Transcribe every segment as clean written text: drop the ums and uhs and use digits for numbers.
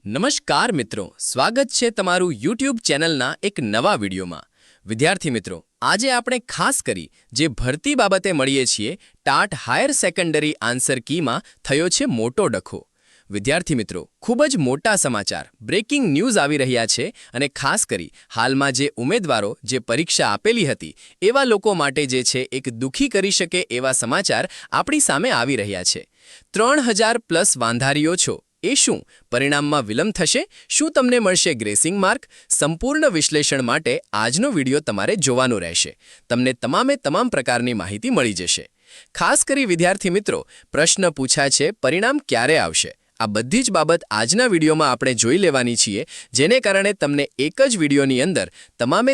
નમસ્કાર મિત્રો, સ્વાગત છે તમારું યુટ્યુબ ચેનલના એક નવા વિડીયોમાં। વિદ્યાર્થી મિત્રો, આજે આપણે ખાસ કરી જે ભરતી બાબતે મળીએ છીએ ટાટ હાયર સેકન્ડરી આન્સર કીમાં થયો છે મોટો ડખો। વિદ્યાર્થી મિત્રો, ખૂબ જ મોટા સમાચાર બ્રેકિંગ ન્યૂઝ આવી રહ્યા છે અને ખાસ કરી હાલમાં જે ઉમેદવારો જે પરીક્ષા આપેલી હતી એવા લોકો માટે જે છે એક દુઃખી કરી શકે એવા સમાચાર આપણી સામે આવી રહ્યા છે। 3000+ વાંધારીઓ છો એ શું પરિણામમાં વિલંબ થશે? શું તમને મળશે ગ્રેસિંગ માર્ક? સંપૂર્ણ વિશ્લેષણ માટે આજનો વિડિયો તમારે જોવાનો રહેશે। તમને તમામ પ્રકારની માહિતી મળી જશે। ખાસ કરી વિદ્યાર્થી મિત્રો, પ્રશ્ન પૂછાય છે પરિણામ ક્યારે આવશે? આ બધી જ બાબત આજના વિડીયોમાં આપણે જોઈ લેવાની છીએ, જેને કારણે તમને એક જ વિડીયોની અંદર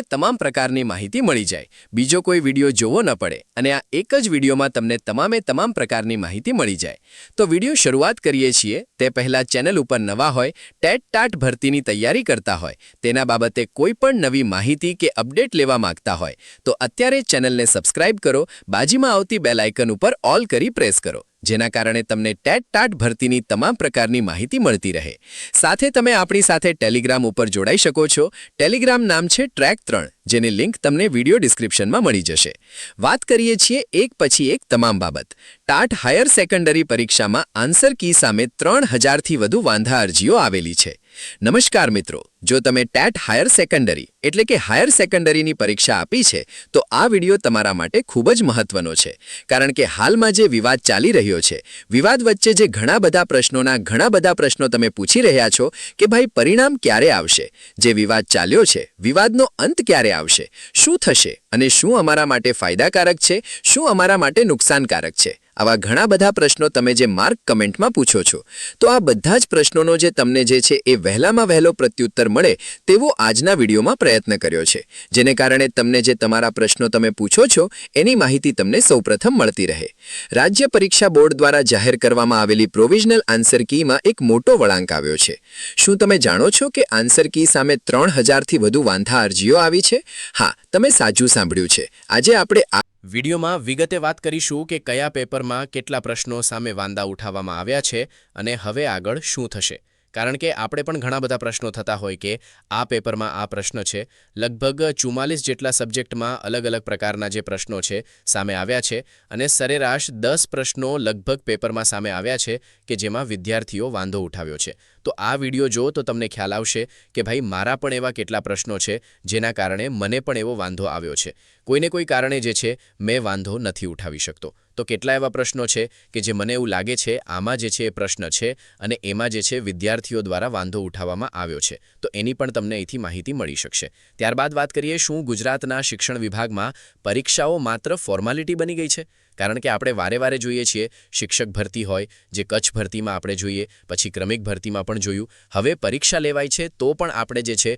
તમામ પ્રકારની માહિતી મળી જાય, બીજો કોઈ વિડીયો જોવો ન પડે અને આ એક જ વિડીયોમાં તમને તમામ પ્રકારની માહિતી મળી જાય। તો વિડીયો શરૂઆત કરીએ છીએ તે પહેલાં ચેનલ ઉપર નવા હોય, ટાટ ભરતીની તૈયારી કરતા હોય, તેના બાબતે કોઈ પણ નવી માહિતી કે અપડેટ લેવા માંગતા હોય તો અત્યારે ચેનલને સબસ્ક્રાઇબ કરો, બાજુમાં આવતી બેલ આઇકન ઉપર ઓલ કરી પ્રેસ કરો, જેના કારણે તમને ટાટ ભરતીની તમામ પ્રકારની માહિતી મળતી રહે। સાથે તમે આપણી સાથે ટેલિગ્રામ ઉપર જોડાઈ શકો છો। ટેલિગ્રામ નામ છે ટ્રેક 3, જેની લિંક તમને વિડીયો ડિસ્ક્રિપ્શનમાં મળી જશે। વાત કરીએ છીએ એક પછી એક તમામ બાબત। ટાટ હાયર સેકન્ડરી પરીક્ષામાં આન્સર કી સામે 3000થી વધુ વાંધા અરજીઓ આવેલી છે। નમસ્કાર મિત્રો, જો તમે ટેટ હાયર સેકન્ડરી એટલે કે હાયર સેકન્ડરીની પરીક્ષા આપી છે તો આ વિડીયો તમારા માટે ખૂબ જ મહત્વનો છે, કારણ કે હાલમાં જે વિવાદ ચાલી રહ્યો છે, વિવાદ વચ્ચે જે ઘણા બધા પ્રશ્નો તમે પૂછી રહ્યા છો કે ભાઈ પરિણામ ક્યારે આવશે, જે વિવાદ ચાલ્યો છે વિવાદનો અંત ક્યારે આવશે, શું થશે અને શું અમારા માટે ફાયદાકારક છે, શું અમારા માટે નુકસાનકારક છે, આવા ઘણા બધા પ્રશ્નો તમે જે માર્ક કમેન્ટમાં પૂછો છો, તો આ બધા જ પ્રશ્નોનો જે તમને જે છે એ વહેલામાં વહેલો પ્રત્યુત્તર મળે તેવો આજના વિડીયોમાં પ્રયત્ન કર્યો છે, જેને કારણે તમને જે તમારા પ્રશ્નો તમે પૂછો છો એની માહિતી તમને સૌપ્રથમ મળતી રહે। રાજ્ય પરીક્ષા બોર્ડ દ્વારા જાહેર કરવામાં આવેલી પ્રોવિઝનલ આન્સર કીમાં એક મોટો વળાંક આવ્યો છે। શું તમે જાણો છો કે આન્સર કી સામે 3000થી વધુ વાંધા અરજીઓ આવી છે? હા, તમે સાચું સાંભળ્યું છે। આજે આપણે વિડીયોમાં વિગતે વાત કરીશું કે કયા પેપરમાં કેટલા પ્રશ્નો સામે વાંધા ઉઠાવવામાં આવ્યા છે અને હવે આગળ શું થશે, કારણ કે આપણે પણ ઘણા બધા પ્રશ્નો થતા હોય કે આ પેપરમાં આ પ્રશ્ન છે। લગભગ 44 જેટલા સબ્જેક્ટમાં અલગ પ્રકારના જે પ્રશ્નો છે સામે આવ્યા છે અને સરેરાશ 10 પ્રશ્નો લગભગ પેપરમાં સામે આવ્યા છે કે જેમાં વિદ્યાર્થીઓ વાંધો ઉઠાવ્યો છે। તો આ વિડીયો જો તો તમને ખ્યાલ આવશે કે ભાઈ મારા પણ એવા કેટલા પ્રશ્નો છે જેના કારણે મને પણ એવો વાંધો આવ્યો છે, કોઈને કોઈ કારણે જે છે મેં વાંધો નથી ઉઠાવી શકતો। તો કેટલા એવા પ્રશ્નો છે કે જે મને એવું લાગે છે આમાં જે છે એ પ્રશ્ન છે અને એમાં જે છે વિદ્યાર્થીઓ દ્વારા વાંધો ઉઠાવવામાં આવ્યો છે, તો એની પણ તમને અહીંથી માહિતી મળી શકશે। ત્યારબાદ વાત કરીએ, શું ગુજરાતના શિક્ષણ વિભાગમાં પરીક્ષાઓ માત્ર ફોર્માલિટી બની ગઈ છે? કારણ કે આપણે વારે જોઈએ છીએ શિક્ષક ભરતી હોય, જે કચ્છ ભરતીમાં આપણે જોઈએ, પછી ક્રમિક ભરતીમાં પણ જોયું, હવે પરીક્ષા લેવાય છે તો પણ આપણે જે છે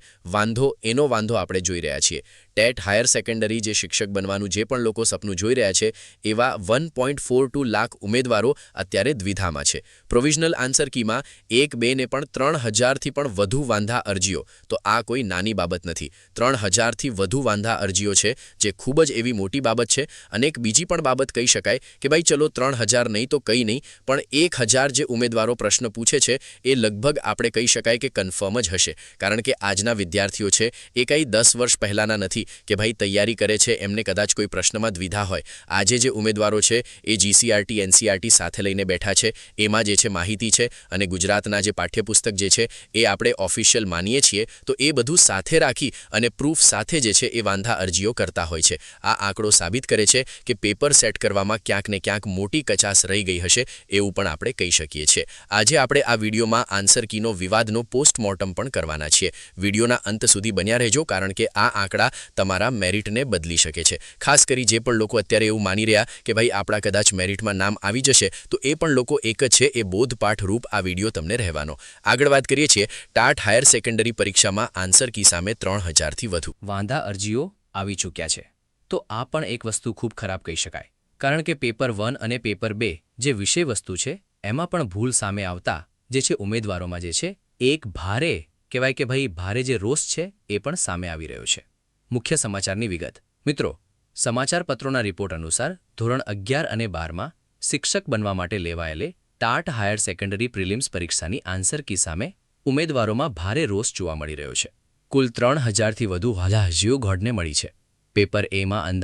એનો વાંધો આપણે જોઈ રહ્યા છીએ। ટેટ હાયર સેકન્ડરી જે શિક્ષક બનવાનું જે પણ લોકો સપનું જોઈ રહ્યા છે એવા 1.42 લાખ ઉમેદવારો અત્યારે દ્વિધામાં છે। પ્રોવિઝનલ આન્સર કીમાં 1, 2 ને પણ 3000થી પણ વધુ વાંધા અરજીઓ, તો આ કોઈ નાની બાબત નથી। 3000થી વધુ વાંધા અરજીઓ છે, જે ખૂબ જ એવી મોટી બાબત છે। અને એક બીજી પણ બાબત કહી શકાય કે ભાઈ ચલો 3000 નહીં તો કંઈ નહીં, પણ 1000 જે ઉમેદવારો પ્રશ્ન પૂછે છે એ લગભગ આપણે કહી શકાય કે કન્ફર્મ જ હશે, કારણ કે આજના વિદ્યાર્થીઓ છે એ કંઈ 10 વર્ષ પહેલાંના નથી કે ભાઈ તૈયારી કરે છે એમને કદાચ કોઈ પ્રશ્નમાં દ્વિધા હોય। આજે જે ઉમેદવારો છે એ GCRT NCERT સાથે લઈને બેઠા છે, એમાં જે છે માહિતી છે અને ગુજરાતના જે પાઠ્યપુસ્તક જે છે એ આપણે ઓફિશિયલ માનીએ છીએ, તો એ બધું સાથે રાખી અને પ્રૂફ સાથે જે છે એ વાંધા અરજીઓ કરતા હોય છે। આ આંકડો સાબિત કરે છે કે પેપર સેટ કરવામાં ક્યાંક ને ક્યાંક મોટી કચાશ રહી ગઈ હશે એવું પણ આપણે કહી શકીએ છીએ। આજે આપણે આ વિડીયોમાં આન્સર કીનો વિવાદનો પોસ્ટમોર્ટમ પણ કરવાના છીએ। વિડીયોના અંત સુધી બન્યા રહેજો, કારણ કે આ આંકડા તમારા મેરિટને બદલી શકે છે। ખાસ કરી જે પણ લોકો અત્યારે એવું માની રહ્યા કે ભાઈ આપણા કદાચ મેરિટમાં નામ આવી જશે, તો એ પણ લોકો એક જ છે, એ બોધપાઠ રૂપ આ વિડીયો તમને રહેવાનો। આગળ વાત કરીએ છીએ ટાટ હાયર સેકન્ડરી પરીક્ષામાં આન્સર કી સામે 3000થી વધુ વાંધા અરજીઓ આવી ચૂક્યા છે, તો આ પણ એક વસ્તુ ખૂબ ખરાબ કહી શકાય, કારણ કે પેપર 1 અને પેપર 2 જે વિષય વસ્તુ છે એમાં પણ ભૂલ સામે આવતા જે છે ઉમેદવારોમાં જે છે એક ભારે કહેવાય કે ભાઈ ભારે જે રોષ છે એ પણ સામે આવી રહ્યો છે। મુખ્ય સમાચારની વિગત મિત્રો, સમાચાર પત્રોના રિપોર્ટ અનુસાર ધોરણ 11 અને 12માં શિક્ષક બનવા માટે લેવાયેલે ટાટ હાયર સેકન્ડરી પ્રિલિમ્સ પરીક્ષાની આન્સર કી સામે ઉમેદવારોમાં ભારે રોષ જોવા મળી રહ્યો છે. કુલ 3000થી વધુ અરજીઓ ગોળને મળી છે. પેપર એમાં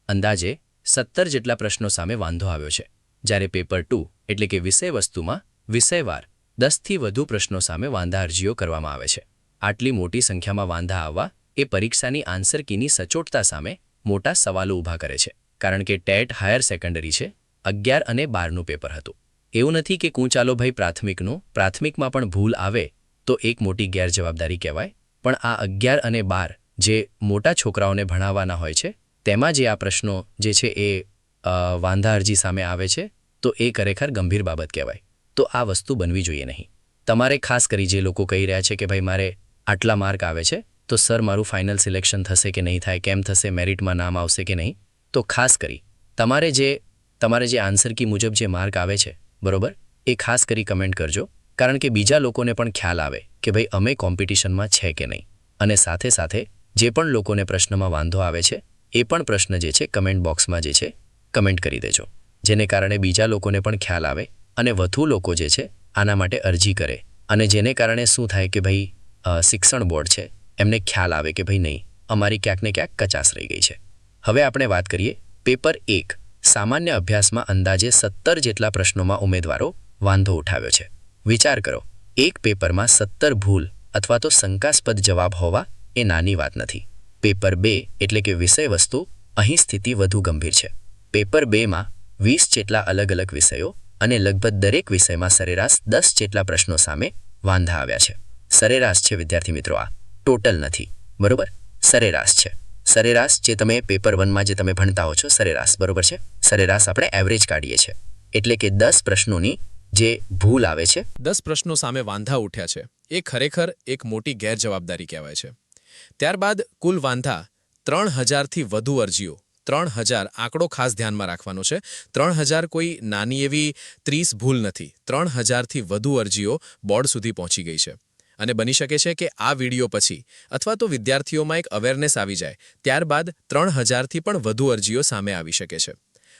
અંદાજે 17 જેટલા પ્રશ્નો સામે વાંધો આવ્યો છે, જ્યારે પેપર 2 એટલે કે વિષય વસ્તુમાં વિષયવાર 10થી વધુ પ્રશ્નો સામે વાંધા અરજીઓ કરવામાં આવે છે. આટલી મોટી સંખ્યામાં વાંધા આવવા એ પરીક્ષાની આન્સર કીની સચોટતા સામે મોટા સવાલો ઊભા કરે છે, કારણ કે ટેટ હાયર સેકન્ડરી છે, 11 અને 12નું પેપર હતું. એવું નથી કે ચાલો ભાઈ પ્રાથમિકમાં પણ ભૂલ આવે તો એક મોટી ગેરજવાબદારી કહેવાય, પણ આ 11 અને 12 જે મોટા છોકરાઓને ભણાવવાના હોય છે તેમાં જે આ પ્રશ્નો જે છે એ વાંધા અરજી સામે આવે છે તો એ ખરેખર ગંભીર બાબત કહેવાય. તો આ વસ્તુ બનવી જોઈએ નહીં. તમારે ખાસ કરી જે લોકો કહી રહ્યા છે કે ભાઈ મારે આટલા માર્ક આવે છે તો સર મારું ફાઇનલ સિલેક્શન થશે કે નહીં થાય, કેમ થશે, મેરિટમાં નામ આવશે કે નહીં, તો ખાસ કરી તમારે જે આન્સર કી મુજબ જે માર્ક આવે છે બરોબર, એ ખાસ કરી કમેન્ટ કરજો, કારણ કે બીજા લોકોને પણ ખ્યાલ આવે કે ભાઈ અમે કોમ્પિટિશનમાં છે કે નહીં. અને સાથે સાથે જે પણ લોકોને પ્રશ્નમાં વાંધો આવે છે એ પણ પ્રશ્ન જે છે કમેન્ટ બોક્સમાં જે છે કમેન્ટ કરી દેજો, જેને કારણે બીજા લોકોને પણ ખ્યાલ આવે અને વધુ લોકો જે છે આના માટે અરજી કરે, અને જેને કારણે શું થાય કે ભાઈ શિક્ષણ બોર્ડ છે એમને ખ્યાલ આવે કે ભાઈ નહીં, અમારી ક્યાંક ને ક્યાંક કચાશ રહી ગઈ છે. હવે આપણે વાત કરીએ પેપર 1 સામાન્ય અભ્યાસમાં અંદાજે 17 જેટલા પ્રશ્નોમાં ઉમેદવારો વાંધો ઉઠાવ્યો છે. વિચાર કરો, એક પેપરમાં 17 ભૂલ અથવા તો શંકાસ્પદ જવાબ હોવા એ નાની વાત નથી. પેપર 2 એટલે કે વિષય વસ્તુ, અહીં સ્થિતિ વધુ ગંભીર છે. પેપર 2માં 20 જેટલા અલગ અલગ વિષયો અને લગભગ દરેક વિષયમાં સરેરાશ 10 જેટલા પ્રશ્નો સામે વાંધા આવ્યા છે. સરેરાશ છે વિદ્યાર્થી મિત્રો, આ ટોટલ નથી, બરોબર, સરેરાશ છે. સરેરાશ જે તમે પેપર 1માં જે તમે ભણતા હો છો સરેરાશ, બરોબર છે, સરેરાશ આપણે એવરેજ કાઢીએ છીએ, એટલે કે 10 પ્રશ્નોની જે ભૂલ આવે છે, 10 પ્રશ્નો સામે વાંધા ઉઠ્યા છે, એ ખરેખર એક મોટી ગેરજવાબદારી કહેવાય છે. ત્યારબાદ કુલ વાંધા 3000થી વધુ અરજીઓ, 3000 આંકડો ખાસ ધ્યાનમાં રાખવાનો છે. 3000 કોઈ નાની એવી 30 ભૂલ નથી, 3000થી વધુ અરજીઓ બોર્ડ સુધી પહોંચી ગઈ છે. અને બની શકે છે કે આ વિડીયો પછી અથવા તો વિદ્યાર્થીઓમાં એક અવેરનેસ આવી જાય ત્યારબાદ 3000થી પણ વધુ અરજીઓ સામે આવી શકે છે.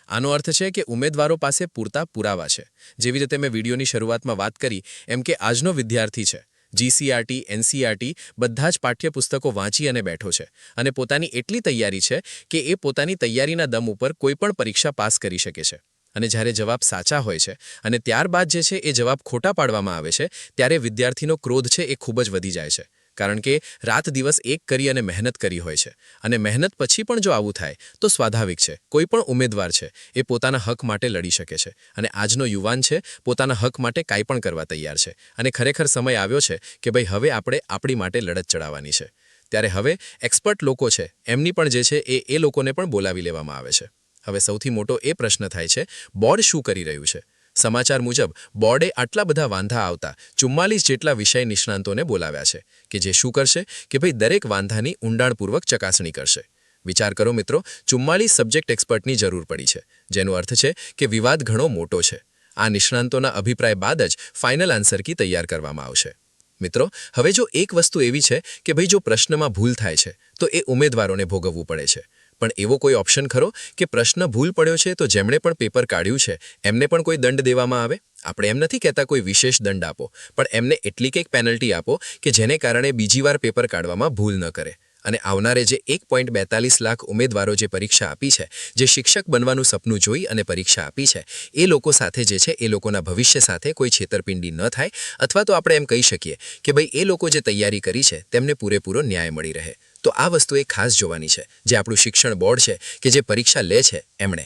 આનો અર્થ છે કે ઉમેદવારો પાસે પૂરતા પુરાવા છે. જેવી રીતે મેં વિડીયોની શરૂઆતમાં વાત કરી એમ કે આજનો વિદ્યાર્થી છે, જીસીઆરટી, એનસીઆરટી બધા જ પાઠ્યપુસ્તકો વાંચી અને બેઠો છે અને પોતાની એટલી તૈયારી છે કે એ પોતાની તૈયારીના દમ ઉપર કોઈપણ પરીક્ષા પાસ કરી શકે છે. અને જ્યારે જવાબ સાચા હોય છે અને ત્યારબાદ જે છે એ જવાબ ખોટા પાડવામાં આવે છે ત્યારે વિદ્યાર્થીનો ક્રોધ છે એ ખૂબ જ વધી જાય છે, કારણ કે રાત દિવસ એક કરી અને મહેનત કરી હોય છે, અને મહેનત પછી પણ જો આવું થાય તો સ્વાભાવિક છે કોઈ પણ ઉમેદવાર છે એ પોતાના હક માટે લડી શકે છે. અને આજનો યુવાન છે પોતાના હક માટે કાંઈ પણ કરવા તૈયાર છે, અને ખરેખર સમય આવ્યો છે કે ભાઈ હવે આપણે આપણી માટે લડત ચડાવવાની છે. ત્યારે હવે એક્સપર્ટ લોકો છે એમની પણ જે છે એ લોકોને પણ બોલાવી લેવામાં આવે છે. હવે સૌથી મોટો એ પ્રશ્ન થાય છે, બોર્ડ શું કરી રહ્યું છે? સમાચાર મુજબ બોર્ડે આટલા બધા વાંધા આવતા 44 જેટલા વિષય નિષ્ણાંતોને બોલાવ્યા છે કે જે શું કરશે કે ભાઈ દરેક વાંધાની ઊંડાણપૂર્વક ચકાસણી કરશે. વિચાર કરો મિત્રો, 44 સબ્જેક્ટ એક્સપર્ટની જરૂર પડી છે, જેનો અર્થ છે કે વિવાદ ઘણો મોટો છે. આ નિષ્ણાંતોના અભિપ્રાય બાદ જ ફાઇનલ આન્સર કી તૈયાર કરવામાં આવશે. મિત્રો, હવે જો એક વસ્તુ એવી છે કે ભાઈ જો પ્રશ્નમાં ભૂલ થાય છે તો એ ઉમેદવારોને ભોગવવું પડે છે, પણ એવો કોઈ ઓપ્શન ખરો કે પ્રશ્ન ભૂલ પડ્યો છે તો જેમણે પણ પેપર કાઢ્યું છે એમને પણ કોઈ દંડ દેવામાં આવે? આપણે એમ નથી કહેતા કોઈ વિશેષ દંડ આપો, પણ એમને એટલી કંઈક પેનલ્ટી આપો કે જેને કારણે બીજી વાર પેપર કાઢવામાં ભૂલ ન કરે. અને આવનારે જે 1.42 લાખ ઉમેદવારો જે પરીક્ષા આપી છે, જે શિક્ષક બનવાનું સપનું જોઈ અને પરીક્ષા આપી છે, એ લોકો સાથે જે છે એ લોકોના ભવિષ્ય સાથે કોઈ છેતરપિંડી ન થાય, અથવા તો આપણે એમ કહી શકીએ કે ભાઈ એ લોકો જે તૈયારી કરી છે તેમને પૂરેપૂરો ન્યાય મળી રહે. તો આ વસ્તુ એ ખાસ જોવાની છે જે આપણું શિક્ષણ બોર્ડ છે કે જે પરીક્ષા લે છે એમણે.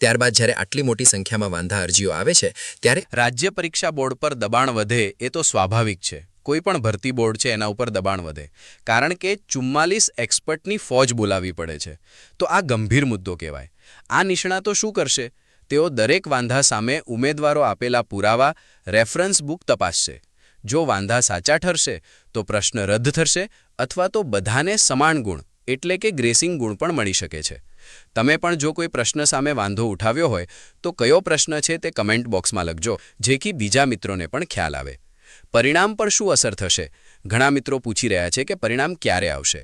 ત્યારબાદ જ્યારે આટલી મોટી સંખ્યામાં વાંધા અરજીઓ આવે છે ત્યારે રાજ્ય પરીક્ષા બોર્ડ પર દબાણ વધે એ તો સ્વાભાવિક છે. કોઈ પણ ભરતી બોર્ડ છે એના ઉપર દબાણ વધે, કારણ કે 44 એક્સપર્ટની ફોજ બોલાવવી પડે છે. તો આ ગંભીર મુદ્દો કહેવાય. આ નિષ્ણાતો શું કરશે? તેઓ દરેક વાંધા સામે ઉમેદવારો આપેલા પુરાવા, રેફરન્સ બુક તપાસશે. જો વાંધા સાચા ઠરશે તો પ્રશ્ન રદ થશે, અથવા તો બધાને સમાન ગુણ એટલે કે ગ્રેસિંગ ગુણ પણ મળી શકે છે. તમે પણ જો કોઈ પ્રશ્ન સામે વાંધો ઉઠાવ્યો હોય તો કયો પ્રશ્ન છે તે કમેન્ટ બોક્સમાં લખજો, જેથી બીજા મિત્રોને પણ ખ્યાલ આવે. પરિણામ પર શું અસર થશે? ઘણા મિત્રો પૂછી રહ્યા છે કે પરિણામ ક્યારે આવશે?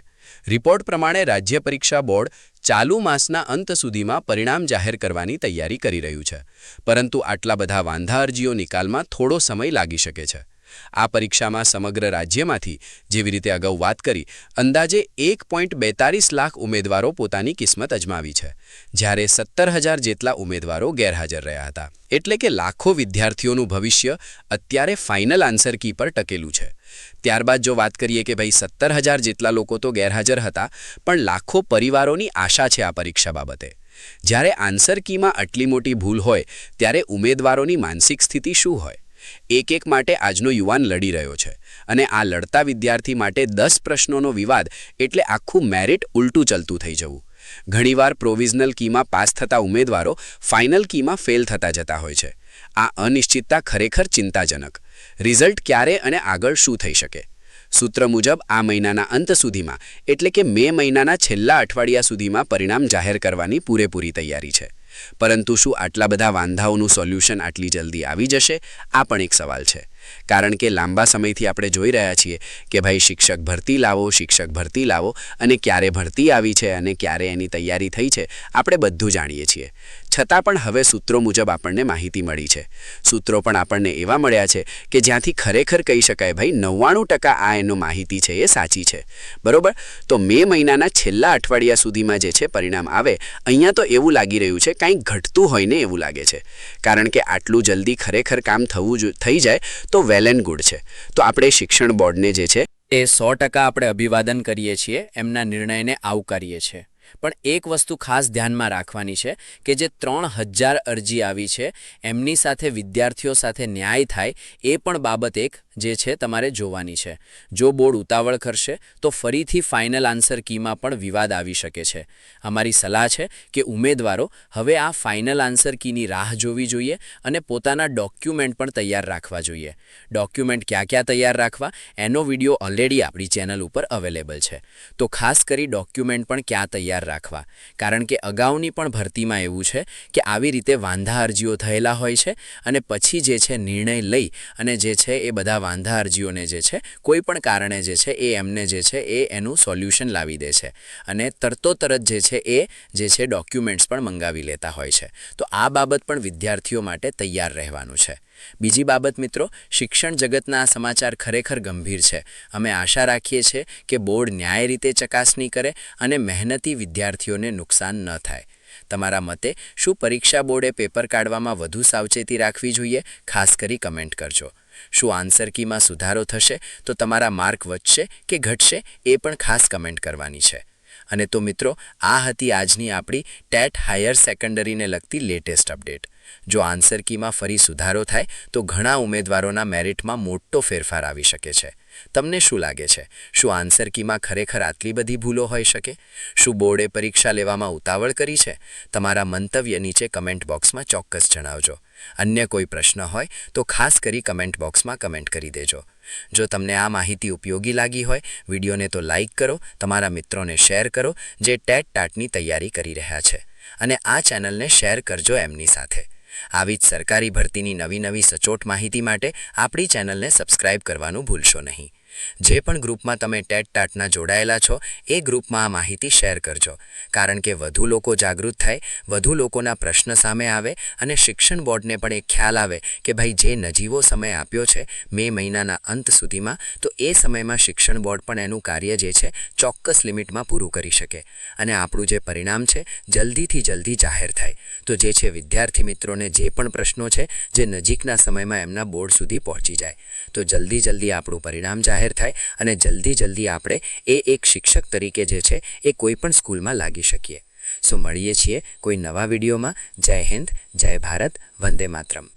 રિપોર્ટ પ્રમાણે રાજ્ય પરીક્ષા બોર્ડ ચાલુ માસના અંત સુધીમાં પરિણામ જાહેર કરવાની તૈયારી કરી રહ્યું છે, પરંતુ આટલા બધા વાંધા અરજીઓ નિકાલમાં થોડો સમય લાગી શકે છે. આ પરીક્ષામાં સમગ્ર રાજ્યમાંથી જેવી રીતે અગાઉ વાત કરી અંદાજે 1.42 લાખ ઉમેદવારો પોતાની કિસ્મત અજમાવી છે, જ્યારે 17,000 જેટલા ઉમેદવારો ગેરહાજર રહ્યા હતા. એટલે કે લાખો વિદ્યાર્થીઓનું ભવિષ્ય અત્યારે ફાઇનલ આન્સર કી પર ટકેલું છે. ત્યારબાદ જો વાત કરીએ કે ભાઈ 17,000 જેટલા લોકો તો ગેરહાજર હતા, પણ લાખો પરિવારોની આશા છે આ પરીક્ષા બાબતે. જ્યારે આન્સર કીમાં આટલી મોટી ભૂલ હોય ત્યારે ઉમેદવારોની માનસિક સ્થિતિ શું હોય? એક માટે આજનો યુવાન લડી રહ્યો છે, અને આ લડતા વિદ્યાર્થી માટે 10 પ્રશ્નોનો વિવાદ એટલે આખું મેરિટ ઉલટું ચલતું થઈ જવું. ઘણીવાર પ્રોવિઝનલ કીમાં પાસ થતા ઉમેદવારો ફાઇનલ કીમાં ફેલ થતા જતા હોય છે. આ અનિશ્ચિતતા ખરેખર ચિંતાજનક. રિઝલ્ટ ક્યારે અને આગળ શું થઈ શકે? સૂત્ર મુજબ આ મહિનાના અંત સુધીમાં એટલે કે મે મહિનાના છેલ્લા અઠવાડિયા સુધીમાં પરિણામ જાહેર કરવાની પૂરેપૂરી તૈયારી છે. પરંતુ શું આટલા બધા વાંધાઓનું સોલ્યુશન આટલી જલ્દી આવી જશે? આ પણ એક સવાલ છે. કારણ કે લાંબા સમયથી આપણે જોઈ રહ્યા છીએ કે ભાઈ શિક્ષક ભરતી લાવો અને ક્યારે ભરતી આવી છે અને ક્યારે એની તૈયારી થઈ છે આપણે બધું જાણીએ છીએ. છતાં પણ હવે સૂત્રો મુજબ આપણને માહિતી મળી છે. સૂત્રો પણ આપણને એવા મળ્યા છે કે જ્યાંથી ખરેખર કહી શકાય ભાઈ 99% આ એનો માહિતી છે એ સાચી છે. બરોબર? તો મે મહિનાના છેલ્લા અઠવાડિયા સુધીમાં જે છે પરિણામ આવે, અહીંયા તો એવું લાગી રહ્યું છે કંઈક ઘટતું હોય ને એવું લાગે છે. કારણ કે આટલું જલ્દી ખરેખર કામ થઈ જાય તો વેલ એન્ડ ગુડ છે. તો આપણે શિક્ષણ બોર્ડને જે છે એ 100% આપણે અભિવાદન કરીએ છીએ, એમના નિર્ણયને આવકારીએ છીએ. પણ એક વસ્તુ ખાસ ધ્યાનમાં રાખવાની છે કે જે 3,000 અરજી આવી છે એમની સાથે વિદ્યાર્થીઓ સાથે ન્યાય થાય એ પણ બાબત એક જે છે તમારે જોવાની છે. જો બોર્ડ ઉતાવળ કરશે તો ફરીથી ફાઇનલ આન્સર કીમાં પણ વિવાદ આવી શકે છે. અમારી સલાહ છે કે ઉમેદવારો હવે આ ફાઇનલ આન્સર કીની રાહ જોવી જોઈએ અને પોતાના ડોક્યુમેન્ટ પણ તૈયાર રાખવા જોઈએ. ડોક્યુમેન્ટ ક્યાં તૈયાર રાખવા એનો વિડીયો ઓલરેડી આપણી ચેનલ ઉપર અવેલેબલ છે. તો ખાસ કરી ડોક્યુમેન્ટ પણ ક્યાં તૈયાર રાખવા, કારણ કે અગાઉની પણ ભરતીમાં એવું છે કે આવી રીતે વાંધા અરજીઓ થયેલા હોય છે અને પછી જે છે નિર્ણય લઈ અને જે છે એ બધા વાંધા અરજીઓને જે છે કોઈ પણ કારણે જે છે એ એમને જે છે એ એનું સોલ્યુશન લાવી દે છે અને તરત જે છે એ જે છે ડોક્યુમેન્ટ્સ પણ મંગાવી લેતા હોય છે. તો આ બાબત પણ વિદ્યાર્થીઓ માટે તૈયાર રહેવાનું છે. બીજી બાબત મિત્રો, શિક્ષણ જગતના આ સમાચાર ખરેખર ગંભીર છે. અમે આશા રાખીએ છીએ કે બોર્ડ ન્યાય રીતે ચકાસણી કરે અને મહેનતી વિદ્યાર્થીઓને નુકસાન ન થાય. તમારા મતે શું પરીક્ષા બોર્ડે પેપર કાઢવામાં વધુ સાવચેતી રાખવી જોઈએ? ખાસ કરી કમેન્ટ કરજો. શું આન્સર કીમાં સુધારો થશે તો તમારા માર્ક વધશે કે ઘટશે એ પણ ખાસ કમેન્ટ કરવાની છે. અને તો મિત્રો, આ હતી આજની આપણી ટેટ હાયર સેકન્ડરીને લગતી લેટેસ્ટ અપડેટ. જો આન્સર કીમાં ફરી સુધારો થાય તો ઘણા ઉમેદવારોના મેરિટમાં મોટો ફેરફાર આવી શકે છે. તમને શું લાગે છે? શું આન્સર કીમાં ખરેખર આટલી બધી ભૂલો હોઈ શકે? શું બોર્ડે પરીક્ષા લેવામાં ઉતાવળ કરી છે? તમારા મંતવ્ય નીચે કમેન્ટ બોક્સમાં ચોક્કસ જણાવજો. અન્ય કોઈ પ્રશ્ન હોય તો ખાસ કરી કમેન્ટ બોક્સમાં કમેન્ટ કરી દેજો. જો તમને આ માહિતી ઉપયોગી લાગી હોય, વિડીયોને તો લાઇક કરો, તમારા મિત્રોને શેર કરો જે ટાટની તૈયારી કરી રહ્યા છે, અને આ ચેનલને શેર કરજો એમની સાથે. આવી જ સરકારી ભરતીની નવી સચોટ માહિતી માટે આપણી ચેનલને સબસ્ક્રાઇબ કરવાનું ભૂલશો નહીં. જે પણ ગ્રુપમાં તમે ટાટના જોડાયેલા છો એ ગ્રુપમાં આ માહિતી શેર કરજો, કારણ કે વધુ લોકો જાગૃત થાય, વધુ લોકોના પ્રશ્ન સામે આવે અને શિક્ષણ બોર્ડને પણ એક ખ્યાલ આવે કે ભાઈ જે નજીવો સમય આપ્યો છે મે મહિનાના અંત સુધીમાં, તો એ સમયમાં શિક્ષણ બોર્ડ પણ એનું કાર્ય જે છે ચોક્કસ લિમિટમાં પૂરું કરી શકે અને આપણું જે પરિણામ છે જલ્દીથી જલ્દી જાહેર થાય. તો જે છે વિદ્યાર્થી મિત્રોને જે પણ પ્રશ્નો છે જે નજીકના સમયમાં એમના બોર્ડ સુધી પહોંચી જાય, તો જલ્દી આપણું પરિણામ જાહેર થાય અને જલ્દી આપણે એક શિક્ષક તરીકે જે છે એ કોઈ પણ સ્કૂલમાં લાગી શકીએ. સો મળીએ છીએ કોઈ નવા વિડીયોમાં. જય હિન્દ, જય ભારત, વંદે માતરમ.